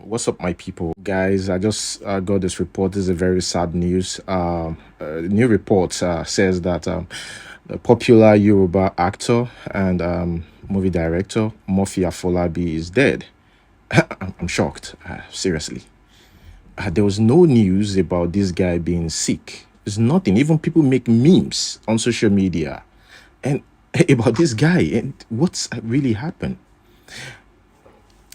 What's up, my people? Guys, I just got this report. This is a very sad news. A new report says that the popular Yoruba actor and movie director Murphy Afolabii is dead. I'm shocked, seriously. There was no news about this guy being sick. There's nothing. Even people make memes on social media and about this guy and what's really happened.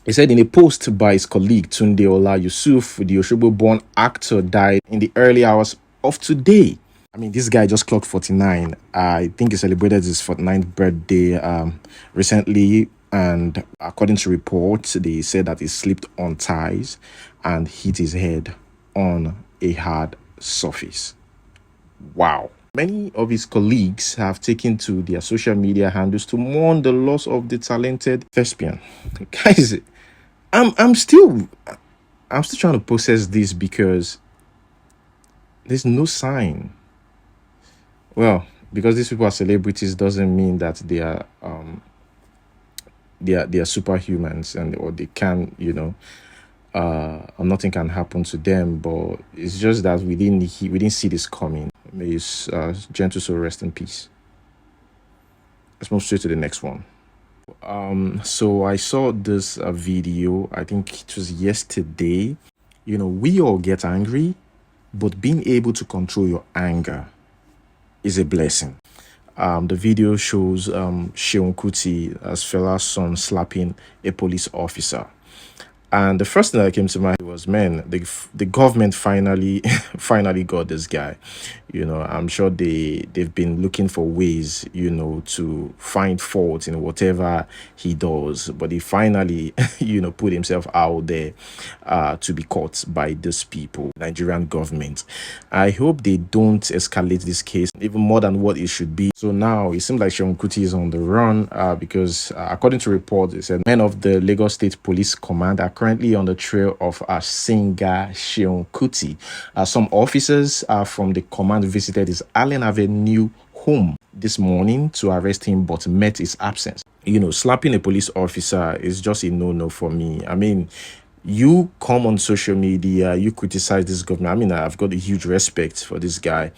He said in a post by his colleague Tunde Ola Yusuf, the Osogbo-born actor died in the early hours of today. I mean, this guy just clocked 49. I think he celebrated his 49th birthday recently. And according to reports, they said that he slipped on ties and hit his head on a hard surface. Wow. Many of his colleagues have taken to their social media handles to mourn the loss of the talented thespian. Guys, I'm still trying to process this because there's no sign. Well, because these people are celebrities doesn't mean that they are superhumans and or they can, or nothing can happen to them. But it's just that we didn't see this coming. May his gentle soul rest in peace. Let's move straight to the next one. So I saw this video, I think it was yesterday. We all get angry, but being able to control your anger is a blessing. The video shows Seun Kuti as Fela's son slapping a police officer. And the first thing that came to mind was, man, the government finally got this guy. I'm sure they've been looking for ways, to find fault in whatever he does. But he finally, put himself out there to be caught by these people, Nigerian government. I hope they don't escalate this case even more than what it should be. So now it seems like Seun Kuti is on the run because according to reports, it said men of the Lagos State Police Command are currently on the trail of singer Seun Kuti. Some officers from the command visited his Allen Avenue home this morning to arrest him, but met his absence. Slapping a police officer is just a no-no for me. I mean, you come on social media, you criticize this government. I mean, I've got a huge respect for this guy.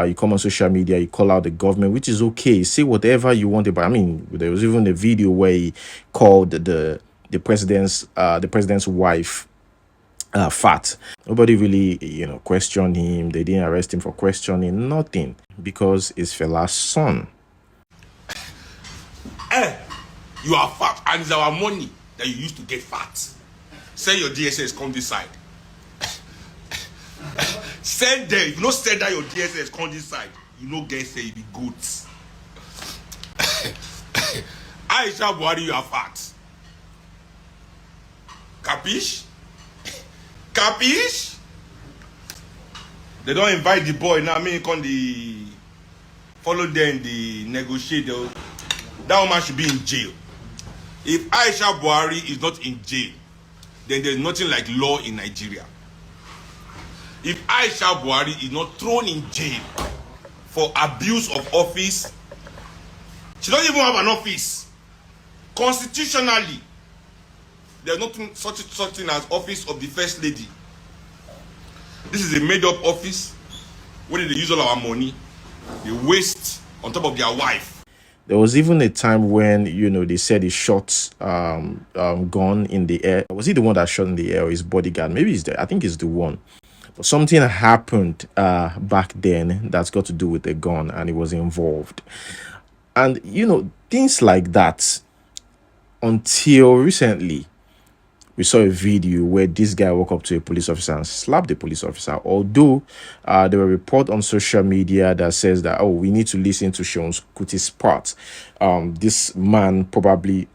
You come on social media, you call out the government, which is okay. Say whatever you want about. I mean, there was even a video where he called the president's wife fat. Nobody really, questioned him. They didn't arrest him for questioning, nothing, because it's Fela's son. You are fat, and it's our money that you use to get fat. Send your DSS, come this side. Send them. If you don't send that your DSS, come this side. You know, get say you be goats. Aisha Buhari, you are fat. Capish? Capish? They don't invite the boy now. I mean, come the follow them, the negotiate. That woman should be in jail. If Aisha Buhari is not in jail, then there's nothing like law in Nigeria. If Aisha Buhari is not thrown in jail for abuse of office, she doesn't even have an office. Constitutionally, there's not such thing as office of the first lady. This is a made-up office where they use all our money. They waste on top of their wife. There was even a time when, they said he shot gun in the air. Was he the one that shot in the air or his bodyguard? Maybe I think he's the one. But something happened back then that's got to do with a gun and he was involved. And, things like that until recently. We saw a video where this guy walked up to a police officer and slapped the police officer. Although there were reports on social media that says that, we need to listen to Seun Kuti's part. This man probably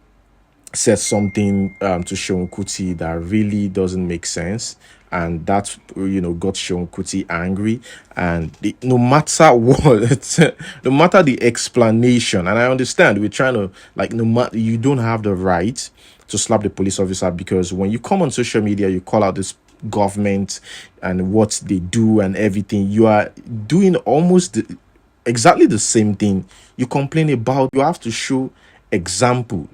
said something to Seun Kuti that really doesn't make sense. And that, got Seun Kuti angry. And no matter what, no matter the explanation, and I understand we're trying to, no matter, you don't have the right to slap the police officer, because when you come on social media, you call out this government and what they do and everything. You are doing almost exactly the same thing you complain about. You have to show example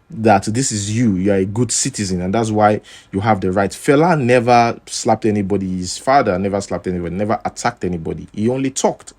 that this is you are a good citizen, and that's why you have the right. Fela never slapped anybody. His father never slapped anybody, never attacked anybody. He only talked.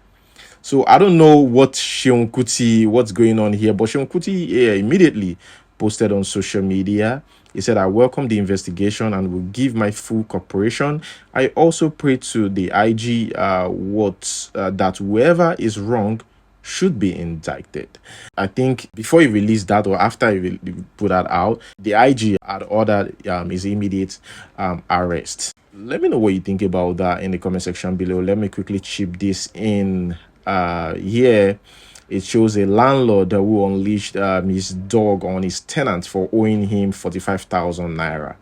So I don't know what's going on here, but Seun Kuti immediately posted on social media. He said, "I welcome the investigation and will give my full cooperation. I also pray to the IG that whoever is wrong should be indicted." I think before he released that, or after he put that out, the IG had ordered his immediate arrest. Let me know what you think about that in the comment section below. Let me quickly chip this in. Here it shows a landlord who unleashed his dog on his tenant for owing him 45,000 naira.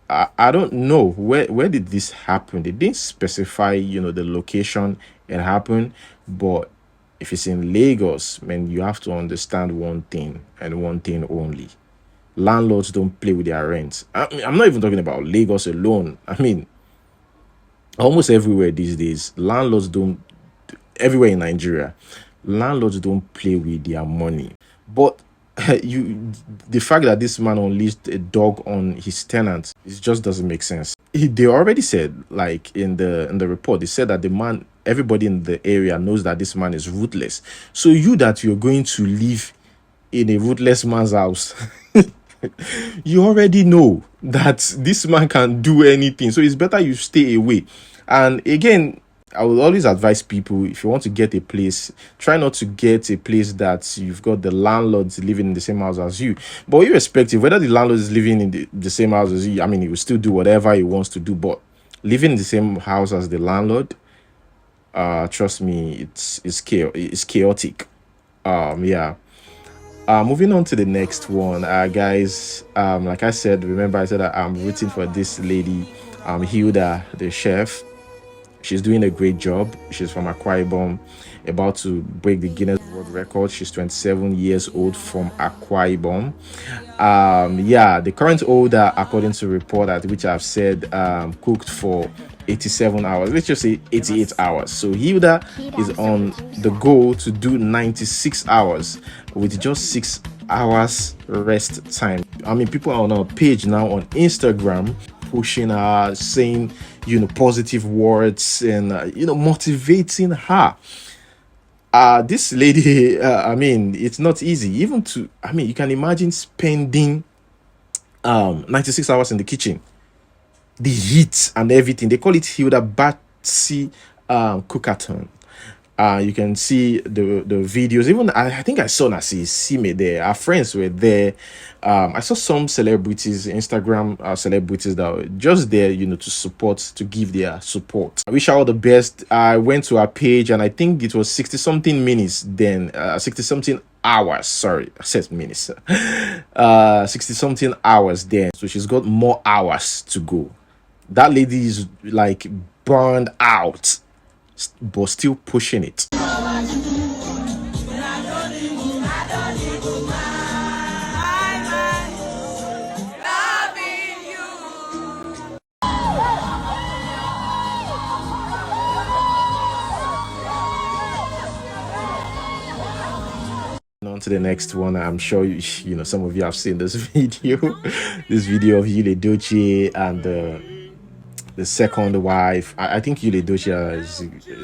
I don't know where did this happen. They didn't specify, the location it happened, but if it's in Lagos, man, you have to understand one thing and one thing only: landlords don't play with their rent. I'm not even talking about Lagos alone. I mean, almost everywhere these days, landlords don't. Everywhere in Nigeria, landlords don't play with their money. But the fact that this man unleashed a dog on his tenant, it just doesn't make sense. They already said, like in the report, they said that everybody in the area knows that this man is ruthless. So you're going to live in a ruthless man's house, you already know that this man can do anything. So it's better you stay away. And again, I will always advise people, if you want to get a place, try not to get a place that you've got the landlords living in the same house as you. But irrespective, whether the landlord is living in the same house as you, I mean, he will still do whatever he wants to do. But living in the same house as the landlord, trust me, it's chaotic. Yeah. Moving on to the next one, guys. Like I said, remember I said that I'm rooting for this lady, Hilda, the chef. She's doing a great job. She's from Akwa Ibom, about to break the Guinness World Record. She's 27 years old, from Akwa Ibom. Yeah, the current order, according to report at which I've said, cooked for 87 hours. Let's just say 88 hours. So Hilda is on the go to do 96 hours with just 6 hours rest time. I mean, people are on our page now on Instagram pushing her, saying, positive words and, motivating her. This lady, I mean, it's not easy. You can imagine spending 96 hours in the kitchen. The heat and everything. They call it Hilda Batsy Cookathon. You can see the videos. Even I think I saw Nasi Sime there. Our friends were there. I saw some celebrities, Instagram celebrities, that were just there, to support, to give their support. I wish her all the best. I went to her page and I think it was 60 something minutes then, 60 something hours. Sorry, I said minutes. 60 something hours then. So she's got more hours to go. That lady is like burned out, but still pushing it. On to the next one. I'm sure some of you have seen this video. This video of Yule Doche and the second wife. I think Yule Doche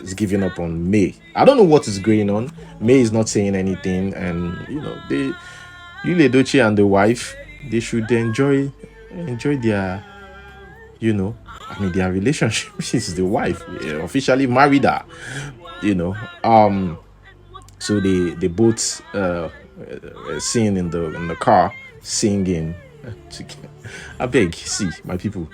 is giving up on May. I don't know what is going on. May is not saying anything, and Yule Doche and the wife, they should enjoy their their relationship. She's the wife, officially married her, so they both sing in the car, singing. I beg, see, my people.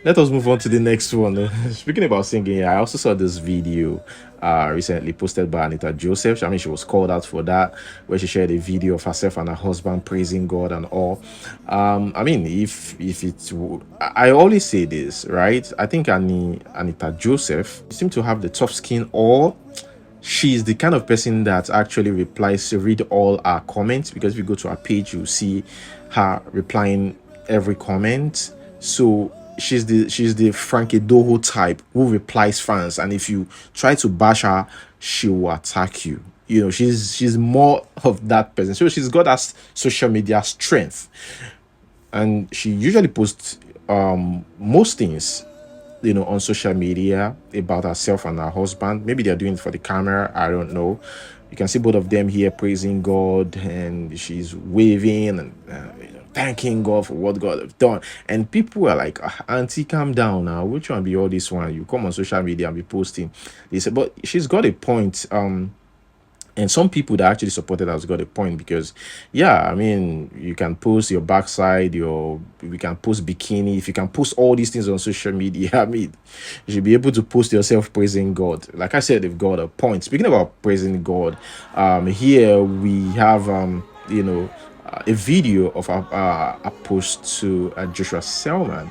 Let us move on to the next one. Speaking about singing, I also saw this video recently posted by Anita Joseph. I mean, she was called out for that, where she shared a video of herself and her husband praising God and all. I mean, if it's, I always say this, right? I think Anita Joseph seems to have the tough skin, or she's the kind of person that actually replies to read all our comments, because if you go to our page, you'll see her replying every comment. So she's the Frankie Doho type who replies fans, and if you try to bash her, she will attack you. she's more of that person. So she's got that social media strength, and she usually posts most things on social media about herself and her husband. Maybe they're doing it for the camera, I don't know. You can see both of them here praising God, and she's waving and thanking God for what God have done. And people are like, auntie, calm down now, which one be all this one? You come on social media and be posting this. But she's got a point. And some people that actually supported us got a point, because yeah, I mean, you can post your backside, we can post bikini. If you can post all these things on social media, I mean, you should be able to post yourself praising God. Like I said, they've got a point. Speaking about praising God, here we have a video of a post to Joshua Sellman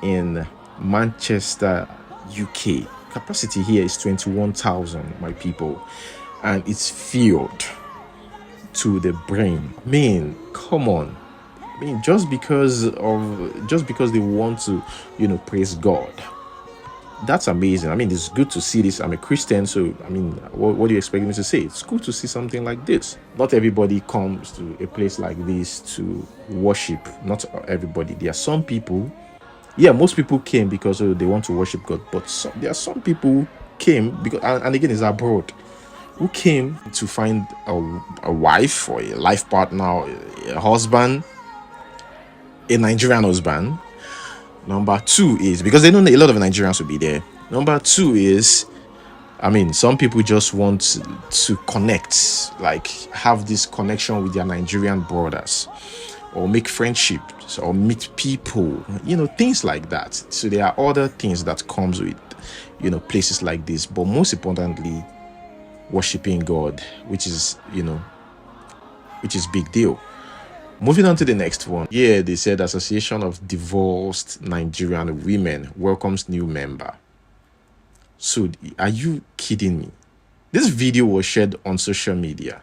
in Manchester, UK. Capacity here is 21,000, my people, and it's filled to the brim. I mean, come on. I mean, just because they want to, praise God. That's amazing. I mean, it's good to see this. I'm a Christian, so I mean, what do you expect me to say? It's good to see something like this. Not everybody comes to a place like this to worship. Not everybody. There are some people. Yeah, most people came because they want to worship God, but there are some people who came because, and again, it's abroad, who came to find a wife or a life partner, a husband, a Nigerian husband. Number two is because they know a lot of Nigerians will be there. Number two is, I mean, some people just want to connect, like have this connection with their Nigerian brothers, or make friendships, or meet people, things like that. So there are other things that comes with, places like this. But most importantly, worshiping God, which is big deal. Moving on to the next one. Yeah, they said Association of Divorced Nigerian Women welcomes new member. So are you kidding me? This video was shared on social media.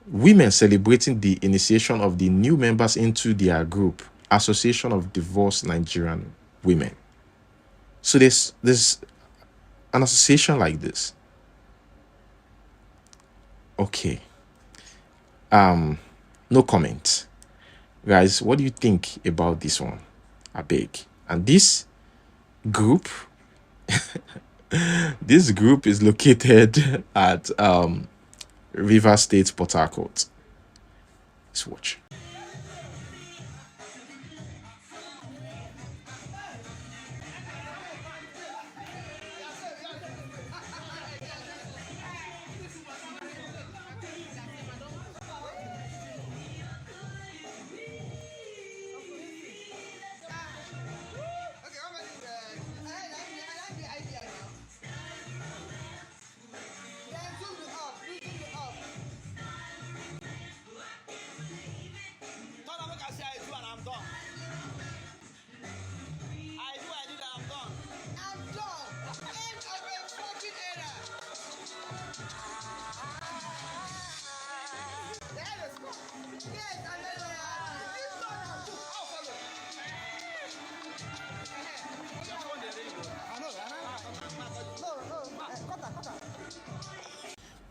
Women celebrating the initiation of the new members into their group, Association of Divorced Nigerian Women. So there's an association like this. Okay. No comment. Guys, what do you think about this one? I beg. And this group this group is located at River State, Port Harcourt. Let's watch.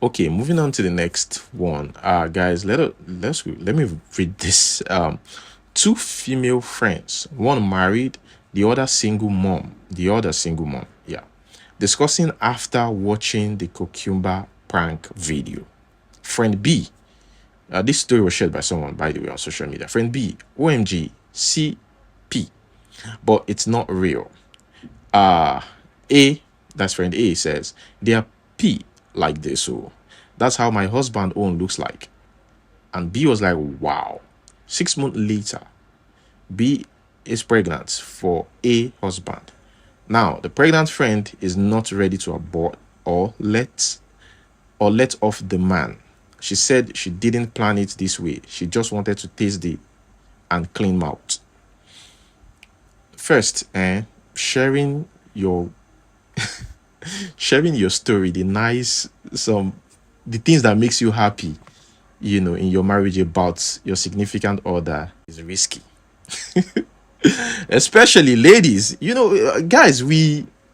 Okay, moving on to the next one. Guys, let me read this. Two female friends, one married, the other single mom. Yeah, discussing after watching the cucumber prank video. Friend B, this story was shared by someone, by the way, on social media. Friend B, OMG, CP, but it's not real. A, that's friend A, says they are P like this, so that's how my husband own looks like. And B was like, wow. 6 months later, B is pregnant for A husband. Now the pregnant friend is not ready to abort or let off the man. She said she didn't plan it this way. She just wanted to taste it and clean mouth. First, sharing your story, the things that makes you happy, in your marriage about your significant other is risky. Especially ladies, guys,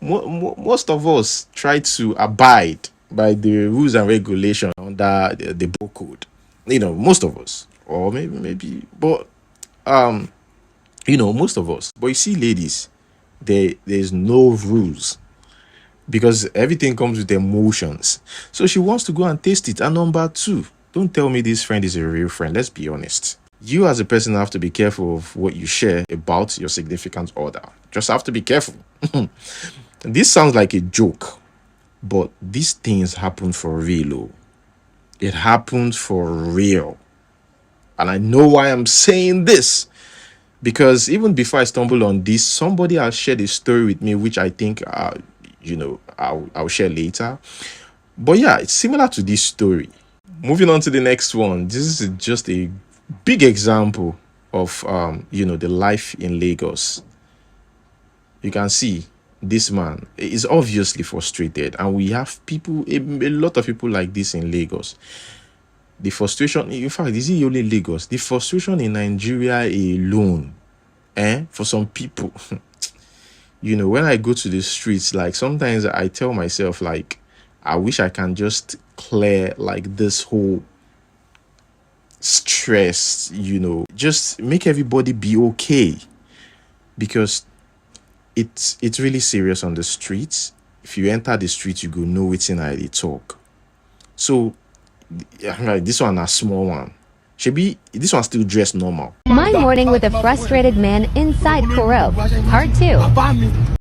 most of us try to abide by the rules and regulations under the book code. Most of us, or maybe, but most of us. But you see, ladies, there's no rules because everything comes with emotions. So she wants to go and taste it. And number two, don't tell me this friend is a real friend. Let's be honest. You as a person have to be careful of what you share about your significant other. Just have to be careful. This sounds like a joke, but these things happen for real. Oh. It happens for real. And I know why I'm saying this. Because even before I stumble on this, somebody has shared a story with me, which I think, I'll share later. But yeah, it's similar to this story. Moving on to the next one. This is just a big example of, the life in Lagos. You can see this man is obviously frustrated, and we have people, a lot of people like this in Lagos. The frustration, in fact, is it only Lagos? The frustration in Nigeria alone, for some people, when I go to the streets, like sometimes I tell myself, like, I wish I can just clear like this whole stress, just make everybody be okay, because it's really serious on the streets. If you enter the street, you go know what's in I talk. So this one a small one. This one still dressed normal. My morning with a frustrated man inside Koro, part 2.